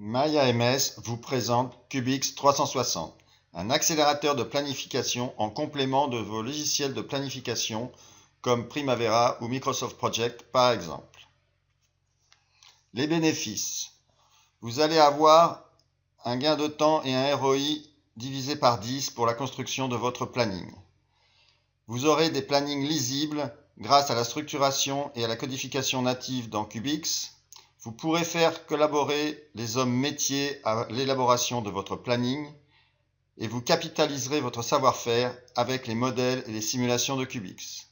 MyAMS vous présente Cubix 360, un accélérateur de planification en complément de vos logiciels de planification comme Primavera ou Microsoft Project par exemple. Les bénéfices. Vous allez avoir un gain de temps et un ROI divisé par 10 pour la construction de votre planning. Vous aurez des plannings lisibles grâce à la structuration et à la codification native dans Cubix. Vous pourrez faire collaborer les hommes métiers à l'élaboration de votre planning et vous capitaliserez votre savoir-faire avec les modèles et les simulations de Cubix.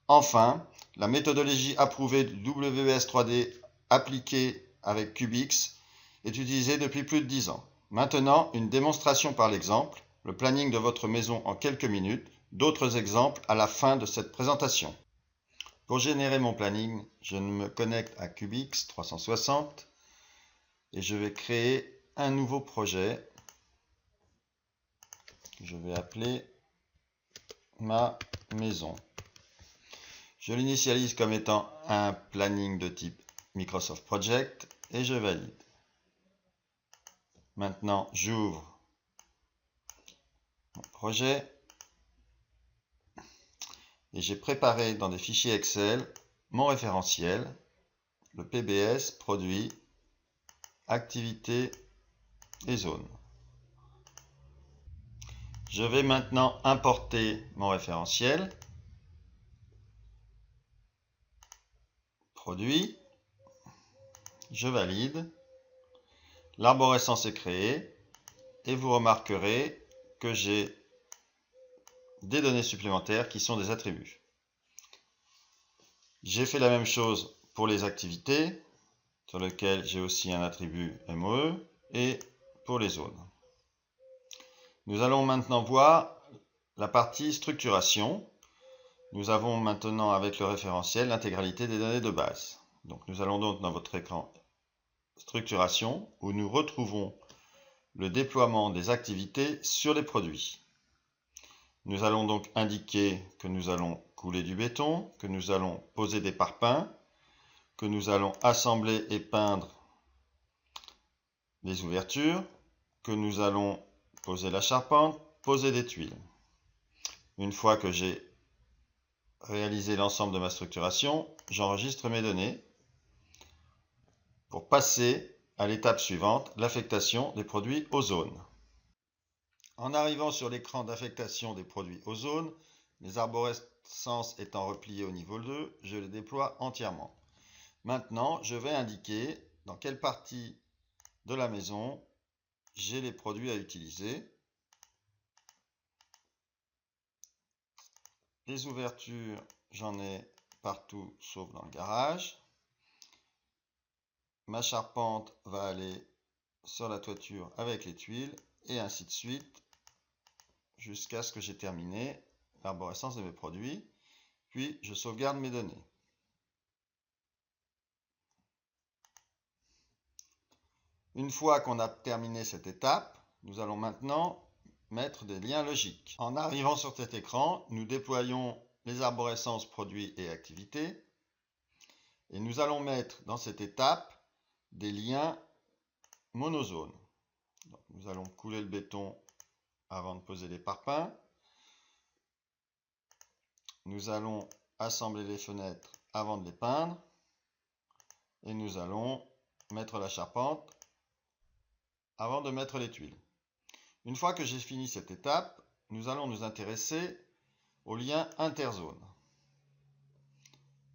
Enfin, la méthodologie approuvée du WS3D appliquée avec Cubix est utilisée depuis plus de 10 ans. Maintenant, une démonstration par l'exemple, le planning de votre maison en quelques minutes, d'autres exemples à la fin de cette présentation. Pour générer mon planning, je me connecte à Cubix 360 et je vais créer un nouveau projet que je vais appeler ma maison. Je l'initialise comme étant un planning de type Microsoft Project et je valide. Maintenant, j'ouvre mon projet et j'ai préparé dans des fichiers Excel mon référentiel, le PBS, produit, activité et zone. Je vais maintenant importer mon référentiel, produit, je valide, l'arborescence est créée et vous remarquerez que j'ai des données supplémentaires qui sont des attributs. J'ai fait la même chose pour les activités, sur lesquelles j'ai aussi un attribut MOE, et pour les zones. Nous allons maintenant voir la partie structuration. Nous avons maintenant avec le référentiel l'intégralité des données de base. Donc nous allons donc dans votre écran structuration où nous retrouvons le déploiement des activités sur les produits. Nous allons donc indiquer que nous allons couler du béton, que nous allons poser des parpaings, que nous allons assembler et peindre les ouvertures, que nous allons poser la charpente, poser des tuiles. Une fois que j'ai réalisé l'ensemble de ma structuration, j'enregistre mes données pour passer à l'étape suivante, l'affectation des produits aux zones. En arrivant sur l'écran d'affectation des produits aux zones, les arborescences étant repliées au niveau 2, je les déploie entièrement. Maintenant, je vais indiquer dans quelle partie de la maison j'ai les produits à utiliser. Les ouvertures, j'en ai partout sauf dans le garage. Ma charpente va aller sur la toiture avec les tuiles et ainsi de suite jusqu'à ce que j'ai terminé l'arborescence de mes produits. Puis je sauvegarde mes données. Une fois qu'on a terminé cette étape, nous allons maintenant mettre des liens logiques. En arrivant sur cet écran, nous déployons les arborescences produits et activités et nous allons mettre dans cette étape des liens monozones. Donc, nous allons couler le béton avant de poser les parpaings. Nous allons assembler les fenêtres avant de les peindre et nous allons mettre la charpente avant de mettre les tuiles. Une fois que j'ai fini cette étape, nous allons nous intéresser aux liens interzones.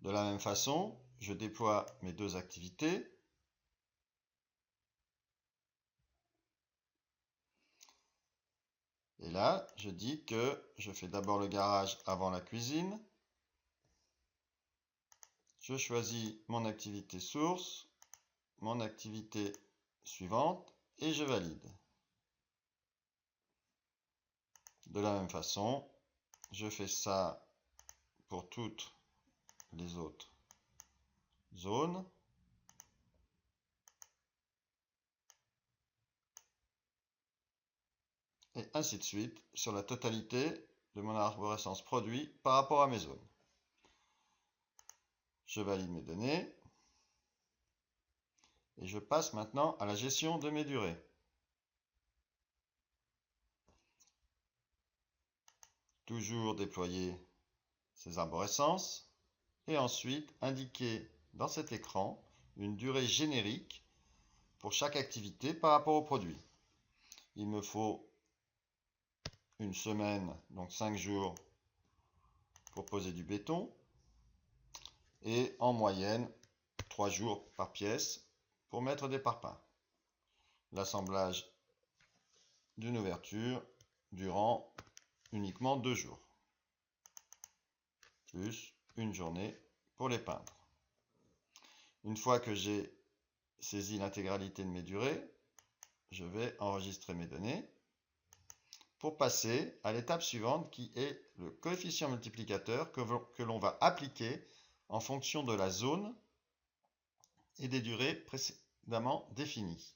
De la même façon, je déploie mes deux activités. Et là, je dis que je fais d'abord le garage avant la cuisine. Je choisis mon activité source, mon activité suivante et je valide. De la même façon, je fais ça pour toutes les autres zones. Et ainsi de suite sur la totalité de mon arborescence produit par rapport à mes zones. Je valide mes données. Et je passe maintenant à la gestion de mes durées. Toujours déployer ces arborescences et ensuite indiquer dans cet écran une durée générique pour chaque activité par rapport au produit. Il me faut une semaine, donc 5 jours pour poser du béton et en moyenne 3 jours par pièce pour mettre des parpaings. L'assemblage d'une ouverture durant uniquement 2 jours, plus une journée pour les peindre. Une fois que j'ai saisi l'intégralité de mes durées, je vais enregistrer mes données pour passer à l'étape suivante qui est le coefficient multiplicateur que l'on va appliquer en fonction de la zone et des durées précédemment définies.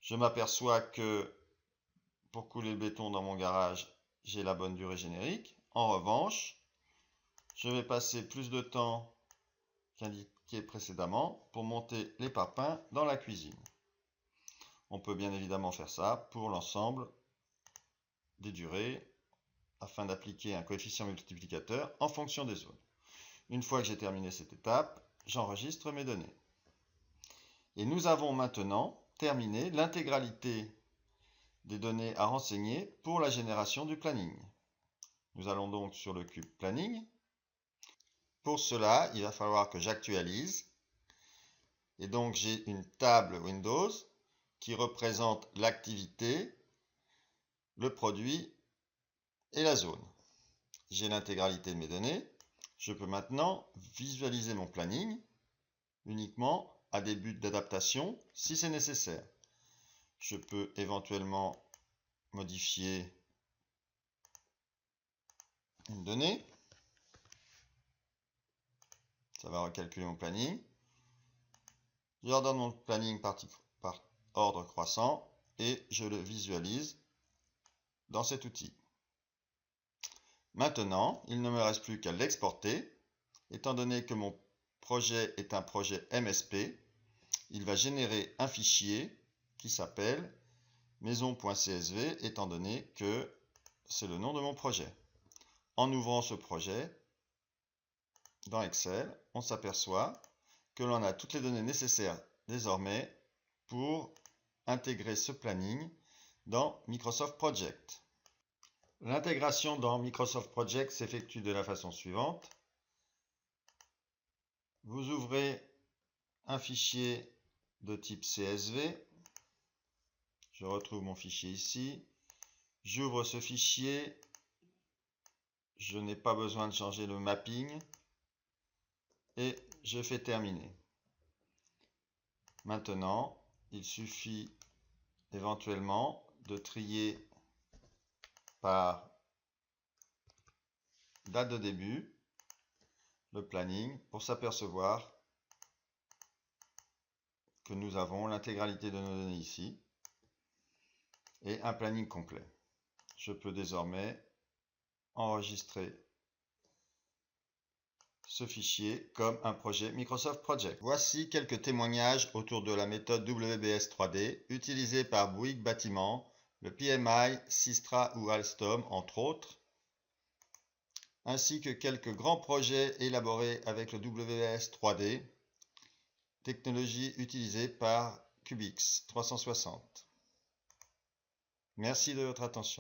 Je m'aperçois que pour couler le béton dans mon garage, j'ai la bonne durée générique. En revanche, je vais passer plus de temps qu'indiqué précédemment pour monter les parpaings dans la cuisine. On peut bien évidemment faire ça pour l'ensemble des durées afin d'appliquer un coefficient multiplicateur en fonction des zones. Une fois que j'ai terminé cette étape, j'enregistre mes données. Et nous avons maintenant terminé l'intégralité des données à renseigner pour la génération du planning. Nous allons donc sur le cube planning. Pour cela, il va falloir que j'actualise. Et donc j'ai une table Windows qui représente l'activité, le produit et la zone. J'ai l'intégralité de mes données. Je peux maintenant visualiser mon planning uniquement à des buts d'adaptation si c'est nécessaire. Je peux éventuellement modifier une donnée. Ça va recalculer mon planning. J'ordonne mon planning par ordre croissant et je le visualise dans cet outil. Maintenant, il ne me reste plus qu'à l'exporter. Étant donné que mon projet est un projet MSP, il va générer un fichier qui s'appelle maison.csv étant donné que c'est le nom de mon projet. En ouvrant ce projet dans Excel, on s'aperçoit que l'on a toutes les données nécessaires désormais pour intégrer ce planning dans Microsoft Project. L'intégration dans Microsoft Project s'effectue de la façon suivante. Vous ouvrez un fichier de type CSV. Je retrouve mon fichier ici. J'ouvre ce fichier. Je n'ai pas besoin de changer le mapping. Et je fais terminer. Maintenant, il suffit éventuellement de trier par date de début le planning pour s'apercevoir que nous avons l'intégralité de nos données ici et un planning complet. Je peux désormais enregistrer ce fichier comme un projet Microsoft Project. Voici quelques témoignages autour de la méthode WBS 3D utilisée par Bouygues Bâtiment, le PMI, Systra ou Alstom entre autres, ainsi que quelques grands projets élaborés avec le WBS 3D, technologie utilisée par Cubix 360. Merci de votre attention.